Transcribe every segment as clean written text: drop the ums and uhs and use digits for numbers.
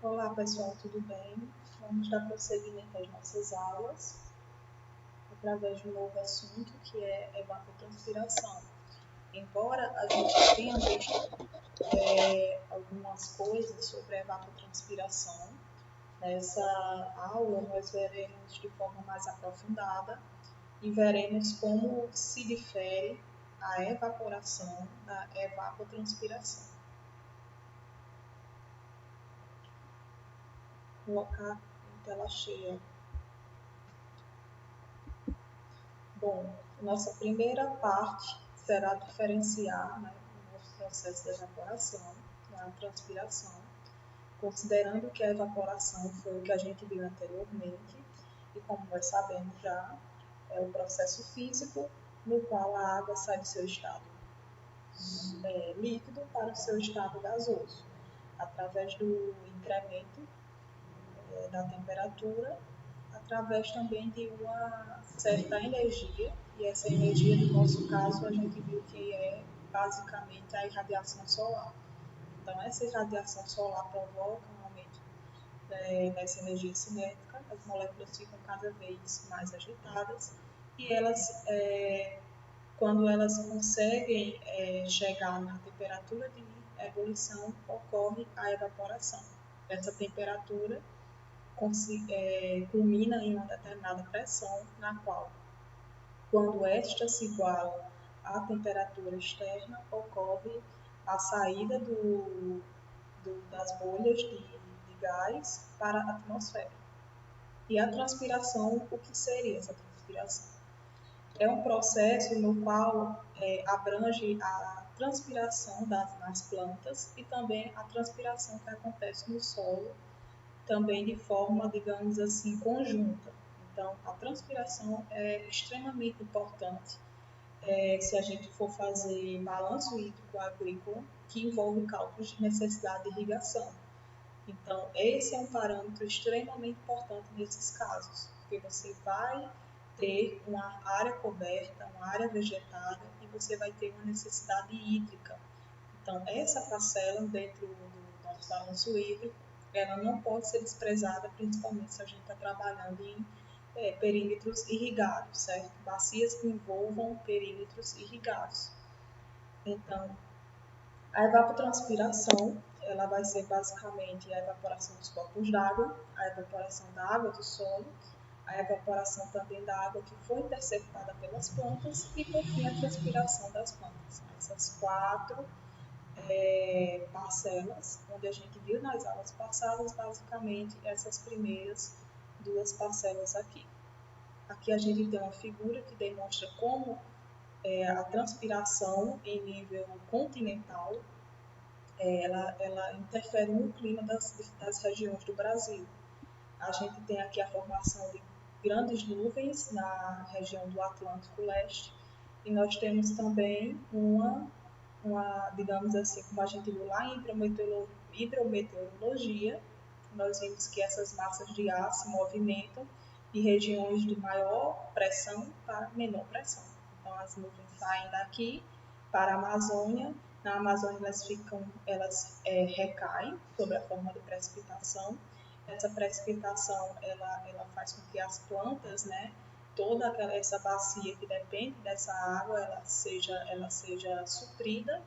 Olá pessoal, tudo bem? Vamos dar prosseguimento às nossas aulas através de um novo assunto que é evapotranspiração. Embora a gente tenha visto algumas coisas sobre a evapotranspiração, nessa aula nós veremos de forma mais aprofundada e veremos como se difere a evaporação da evapotranspiração. Vou colocar em tela cheia. Bom, nossa primeira parte será diferenciar, né, o nosso processo de evaporação, da transpiração, considerando que a evaporação foi o que a gente viu anteriormente, e como nós sabemos já, é o processo físico no qual a água sai do seu estado líquido para o seu estado gasoso, através do incremento da temperatura, através também de uma certa energia, e essa energia, no nosso caso, a gente viu que é basicamente a irradiação solar. Então, essa irradiação solar provoca um aumento nessa energia cinética, as moléculas ficam cada vez mais agitadas, e quando elas conseguem chegar na temperatura de ebulição, ocorre a evaporação. Essa temperatura culmina em uma determinada pressão, na qual, quando esta se iguala à temperatura externa, ocorre a saída das bolhas de gás para a atmosfera. E a transpiração, o que seria essa transpiração? É um processo no qual abrange a transpiração nas plantas e também a transpiração que acontece no solo, também de forma, digamos assim, conjunta. Então, a transpiração é extremamente importante se a gente for fazer balanço hídrico agrícola, que envolve cálculos de necessidade de irrigação. Então, esse é um parâmetro extremamente importante nesses casos, porque você vai ter uma área coberta, uma área vegetada e você vai ter uma necessidade hídrica. Então, essa parcela dentro do nosso balanço hídrico, ela não pode ser desprezada, principalmente se a gente está trabalhando em perímetros irrigados, certo? Bacias que envolvam perímetros irrigados. Então, a evapotranspiração, ela vai ser basicamente a evaporação dos corpos d'água, a evaporação da água do solo, a evaporação também da água que foi interceptada pelas plantas e, por fim, a transpiração das plantas. Essas quatro parcelas, onde a gente viu nas aulas passadas, basicamente, essas primeiras duas parcelas aqui. Aqui a gente tem uma figura que demonstra como a transpiração em nível continental ela interfere no clima das regiões do Brasil. A gente tem aqui a formação de grandes nuvens na região do Atlântico Leste e nós temos também digamos assim, como a gente viu lá em hidrometeorologia, nós vimos que essas massas de ar se movimentam de regiões de maior pressão para menor pressão. Então, as nuvens saem daqui para a Amazônia. Na Amazônia, elas recaem sob a forma de precipitação. Essa precipitação, ela faz com que as plantas, né, toda essa bacia que depende dessa água, ela seja suprida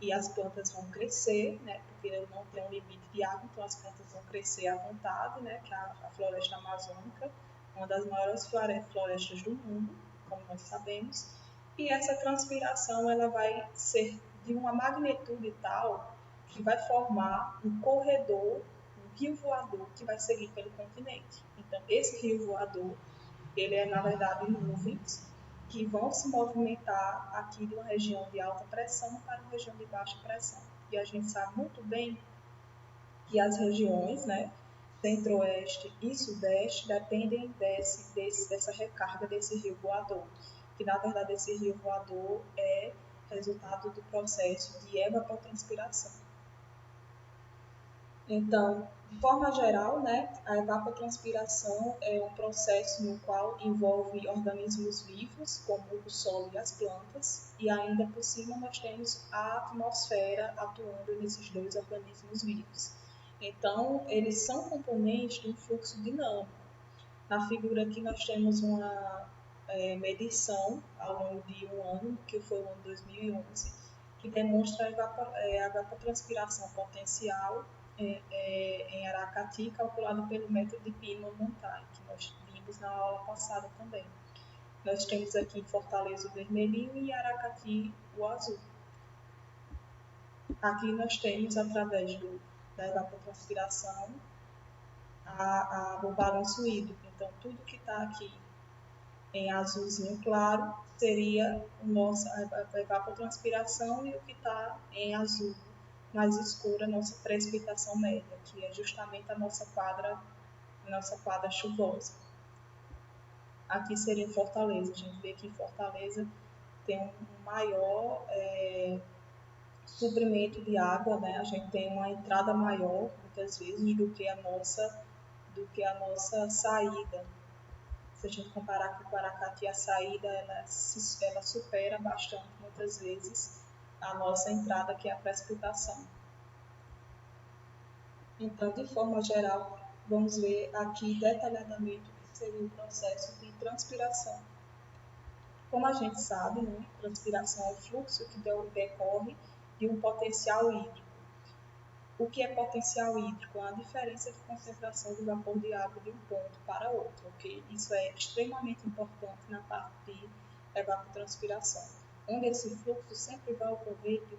e as plantas vão crescer, né, porque não tem um limite de água, então as plantas vão crescer à vontade, né, que a floresta amazônica, uma das maiores florestas do mundo, como nós sabemos, e essa transpiração ela vai ser de uma magnitude tal que vai formar um corredor, um rio voador que vai seguir pelo continente. Então, esse rio voador, ele é, na verdade, nuvens que vão se movimentar aqui de uma região de alta pressão para uma região de baixa pressão. E a gente sabe muito bem que as regiões, né, centro-oeste e sudeste, dependem dessa recarga desse rio voador, que na verdade esse rio voador é resultado do processo de evapotranspiração. Então, de forma geral, né, a evapotranspiração é um processo no qual envolve organismos vivos, como o solo e as plantas, e ainda por cima nós temos a atmosfera atuando nesses dois organismos vivos. Então, eles são componentes de um fluxo dinâmico. Na figura aqui nós temos uma medição ao longo de um ano, que foi o ano 2011, que demonstra a evapotranspiração potencial em Aracati, calculado pelo método de Pima-Montai, que nós vimos na aula passada também. Nós temos aqui em Fortaleza o vermelhinho e Aracati o azul. Aqui nós temos, através da evapotranspiração, o balanço hídrico. Então, tudo que está aqui em azulzinho claro seria a evapotranspiração, e o que está em azul mais escura, a nossa precipitação média, que é justamente a nossa quadra chuvosa. Aqui seria em Fortaleza. A gente vê que em Fortaleza tem um maior suprimento de água, né? A gente tem uma entrada maior, muitas vezes, do que a nossa saída. Se a gente comparar com o Aracati, a saída ela supera bastante, muitas vezes, a nossa entrada, que é a precipitação. Então, de forma geral, vamos ver aqui detalhadamente o que seria o processo de transpiração. Como a gente sabe, né, transpiração é o fluxo que decorre de um potencial hídrico. O que é potencial hídrico? É a diferença de concentração do vapor de água de um ponto para outro, ok? Isso é extremamente importante na parte de evapotranspiração, onde esse fluxo sempre vai ocorrer de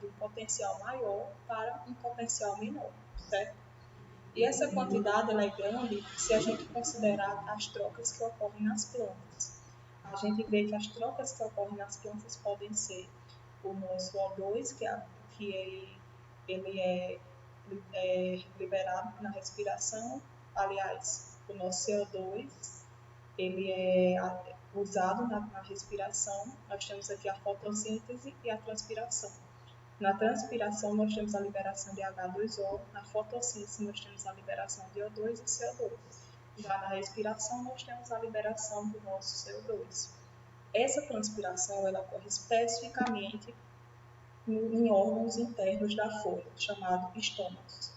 um potencial maior para um potencial menor, certo? E essa quantidade ela é grande se a gente considerar as trocas que ocorrem nas plantas. A gente vê que as trocas que ocorrem nas plantas podem ser o nosso O2, ele é liberado na respiração. Aliás, o nosso CO2 ele é usado na respiração. Nós temos aqui a fotossíntese e a transpiração. Na transpiração, nós temos a liberação de H2O. Na fotossíntese, nós temos a liberação de O2 e CO2. Já na respiração, nós temos a liberação do nosso CO2. Essa transpiração ela ocorre especificamente em órgãos internos da folha, chamados estômatos.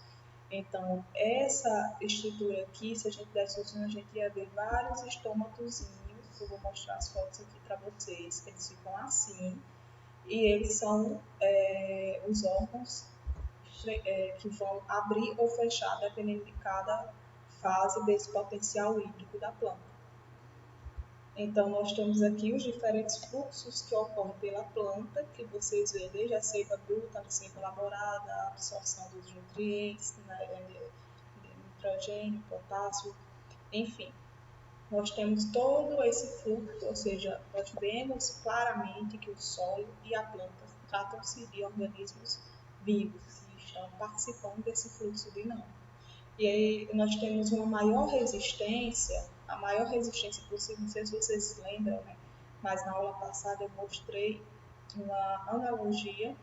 Então, essa estrutura aqui, se a gente desse o zoom, a gente ia ver vários estômatozinhos. Eu vou mostrar as fotos aqui para vocês. Eles ficam assim, e eles são os órgãos que vão abrir ou fechar, dependendo de cada fase desse potencial hídrico da planta. Então, nós temos aqui os diferentes fluxos que ocorrem pela planta, que vocês veem desde a seiva bruta, a seiva elaborada, a absorção dos nutrientes, né, nitrogênio, potássio, enfim. Nós temos todo esse fluxo, ou seja, nós vemos claramente que o solo e a planta tratam-se de organismos vivos que estão participando desse fluxo dinâmico. E aí nós temos uma maior resistência, a maior resistência possível, não sei se vocês se lembram, né? Mas na aula passada eu mostrei uma analogia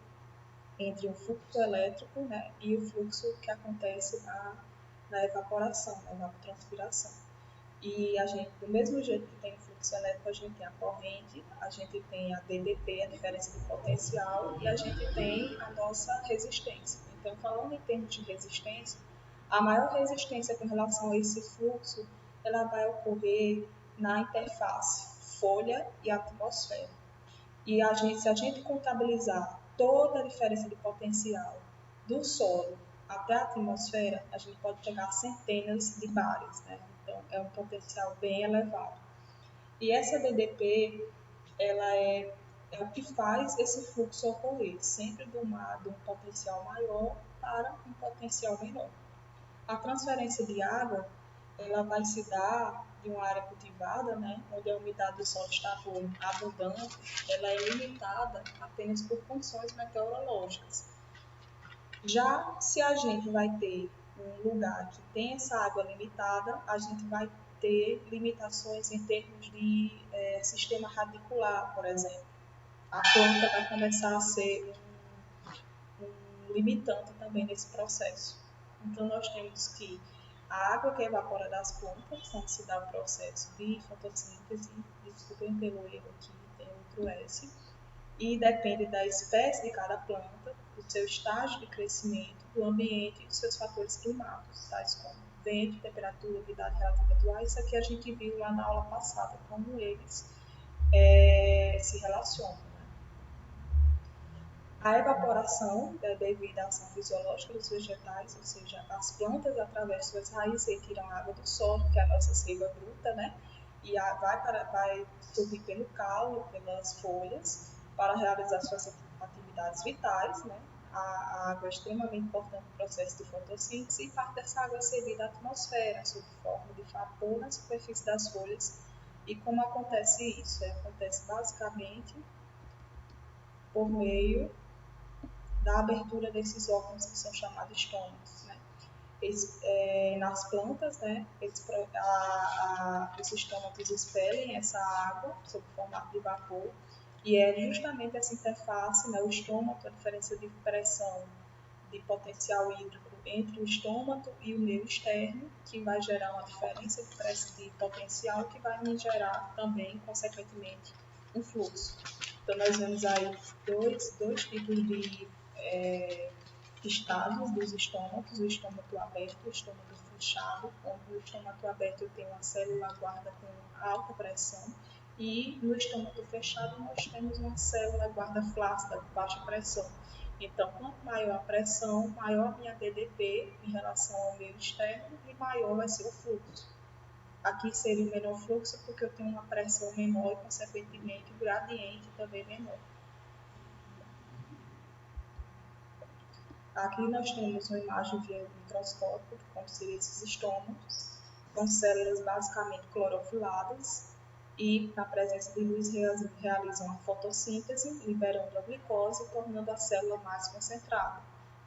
entre o fluxo elétrico, né, e o fluxo que acontece na evaporação, na evapotranspiração. E a gente, do mesmo jeito que tem o fluxo elétrico, a gente tem a corrente, a gente tem a DDP, a diferença de potencial, e a gente tem a nossa resistência. Então, falando em termos de resistência, a maior resistência com relação a esse fluxo, ela vai ocorrer na interface folha e atmosfera. E se a gente contabilizar toda a diferença de potencial do solo até a atmosfera, a gente pode chegar a centenas de bares, né? Então, é um potencial bem elevado. E essa DDP, ela é o que faz esse fluxo ocorrer, sempre de um potencial maior para um potencial menor. A transferência de água, ela vai se dar de uma área cultivada, né, onde a umidade do solo está abundante, ela é limitada apenas por condições meteorológicas. Já se a gente vai ter um lugar que tem essa água limitada, a gente vai ter limitações em termos de sistema radicular, por exemplo. A planta vai começar a ser um limitante também nesse processo. Então, nós temos que a água que evapora das plantas, quando se dá o processo de fotossíntese, desculpem pelo erro aqui, tem outro S, e depende da espécie de cada planta, do seu estágio de crescimento, do ambiente e dos seus fatores climáticos, tais como vento, temperatura, umidade relativa do ar. Isso aqui a gente viu lá na aula passada, como eles se relacionam. Né? A evaporação é devida à ação fisiológica dos vegetais, ou seja, as plantas, através de suas raízes, retiram a água do solo, que é a nossa seiva bruta, né? E vai subir pelo caule, pelas folhas, para realizar suas atividades vitais, né? A água é extremamente importante no processo de fotossíntese e parte dessa água é cedida à atmosfera, sob forma de vapor na superfície das folhas. E como acontece isso? Acontece basicamente por meio da abertura desses órgãos que são chamados estômagos. Né? Nas plantas, né, os estômagos expelem essa água sob formato de vapor e é justamente essa interface, né, o estômago, a diferença de pressão de potencial hídrico entre o estômago e o meio externo, que vai gerar uma diferença de potencial que vai me gerar também, consequentemente, um fluxo. Então, nós vemos aí dois tipos de estados dos estômagos, o estômago aberto e o estômago fechado, onde no estômago aberto eu tenho uma célula guarda com alta pressão e no estômago fechado nós temos uma célula guarda flácida com baixa pressão. Então, quanto maior a pressão, maior a minha DDP em relação ao meio externo e maior vai ser o fluxo. Aqui seria o menor fluxo porque eu tenho uma pressão menor e, consequentemente, o gradiente também menor. Aqui nós temos uma imagem via microscópio, como seriam esses estômagos, com células basicamente clorofiladas e, na presença de luz, realizam a fotossíntese, liberando a glicose, tornando a célula mais concentrada.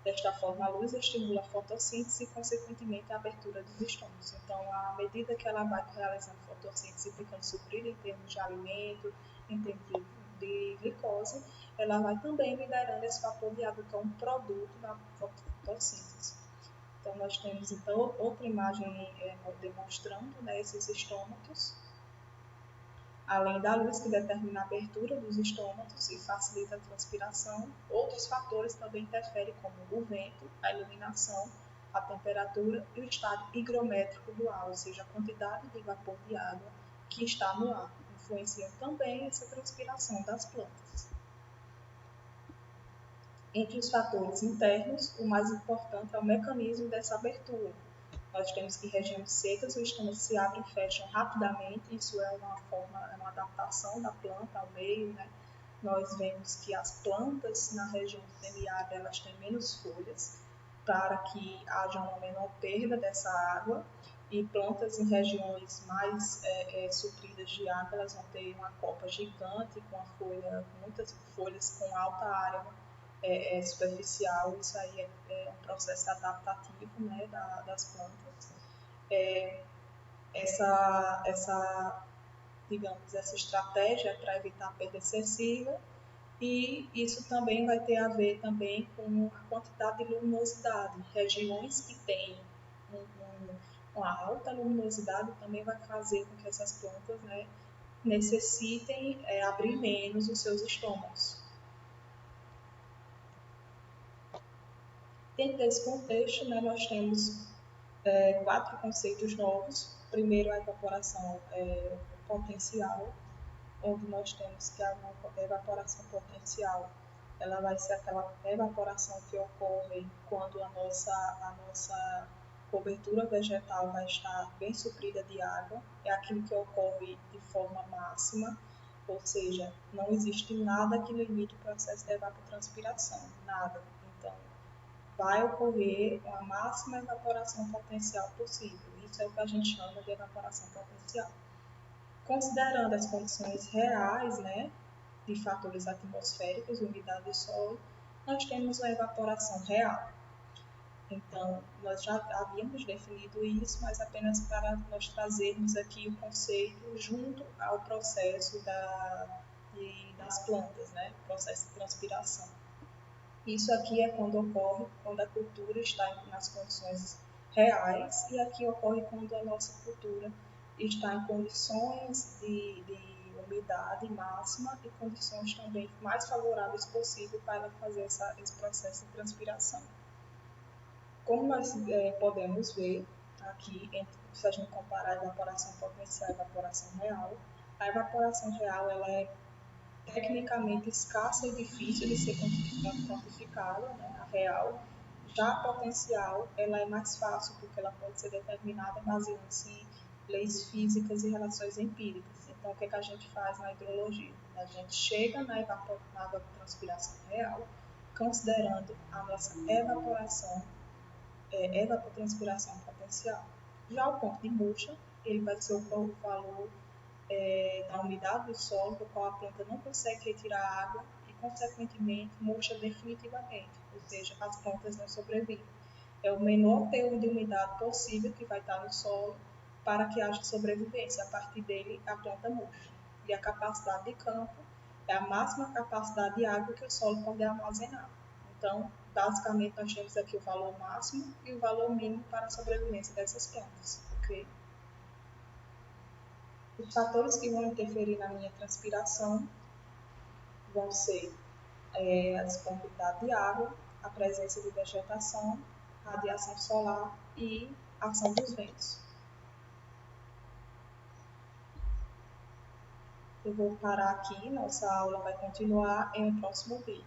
Desta forma, a luz estimula a fotossíntese e, consequentemente, a abertura dos estômagos. Então, à medida que ela vai realizando fotossíntese e ficando suprida em termos de alimento, em termos de glicose, ela vai também liberando esse vapor de água, que é um produto da fotossíntese. Então, nós temos então outra imagem demonstrando, né, esses estômagos, além da luz que determina a abertura dos estômagos e facilita a transpiração. Outros fatores também interferem, como o vento, a iluminação, a temperatura e o estado higrométrico do ar, ou seja, a quantidade de vapor de água que está no ar, influenciam também essa transpiração das plantas. Entre os fatores internos, o mais importante é o mecanismo dessa abertura. Nós temos que em regiões secas o estômago se abre e fecha rapidamente, isso é uma adaptação da planta ao meio, né? Nós vemos que as plantas na região semiárida elas têm menos folhas para que haja uma menor perda dessa água e plantas em regiões mais supridas de água elas vão ter uma copa gigante com muitas folhas com alta área superficial. Isso aí é um processo adaptativo, né, das plantas. Digamos, essa estratégia é para evitar a perda excessiva e isso também vai ter a ver também com a quantidade de luminosidade. Regiões que têm uma alta luminosidade também vai fazer com que essas plantas, né, necessitem abrir menos os seus estômagos. Dentro desse contexto, né, nós temos 4 conceitos novos. Primeiro, a evaporação potencial, onde nós temos que a evaporação potencial ela vai ser aquela evaporação que ocorre quando a nossa cobertura vegetal vai estar bem suprida de água. É aquilo que ocorre de forma máxima, ou seja, não existe nada que limite o processo de evapotranspiração, nada. Então, vai ocorrer a máxima evaporação potencial possível. Isso é o que a gente chama de evaporação potencial. Considerando as condições reais, né, de fatores atmosféricos, umidade do solo, nós temos uma evaporação real. Então, nós já havíamos definido isso, mas apenas para nós trazermos aqui o conceito junto ao processo das plantas, né, o processo de transpiração. Isso aqui é quando a cultura está nas condições reais e aqui ocorre quando a nossa cultura está em condições de umidade máxima e condições também mais favoráveis possível para ela fazer esse processo de transpiração. Como nós podemos ver aqui, se a gente comparar a evaporação potencial e a evaporação real, a evaporação real ela é tecnicamente escassa e difícil de ser quantificada, né, a real. Já a potencial, ela é mais fácil porque ela pode ser determinada baseando-se em leis físicas e relações empíricas. Então, o que, é que a gente faz na hidrologia? A gente chega na evapotranspiração real, considerando a nossa evaporação, evapotranspiração potencial. Já o ponto de murcha, ele vai ser o valor da umidade do solo, do qual a planta não consegue retirar água e, consequentemente, murcha definitivamente, ou seja, as plantas não sobrevivem. É o menor teor de umidade possível que vai estar no solo para que haja sobrevivência. A partir dele, a planta murcha. E a capacidade de campo é a máxima capacidade de água que o solo pode armazenar. Então, basicamente, nós temos aqui o valor máximo e o valor mínimo para a sobrevivência dessas plantas, ok? Os fatores que vão interferir na minha transpiração vão ser a disponibilidade de água, a presença de vegetação, radiação solar e ação dos ventos. Eu vou parar aqui, nossa aula vai continuar em um próximo vídeo.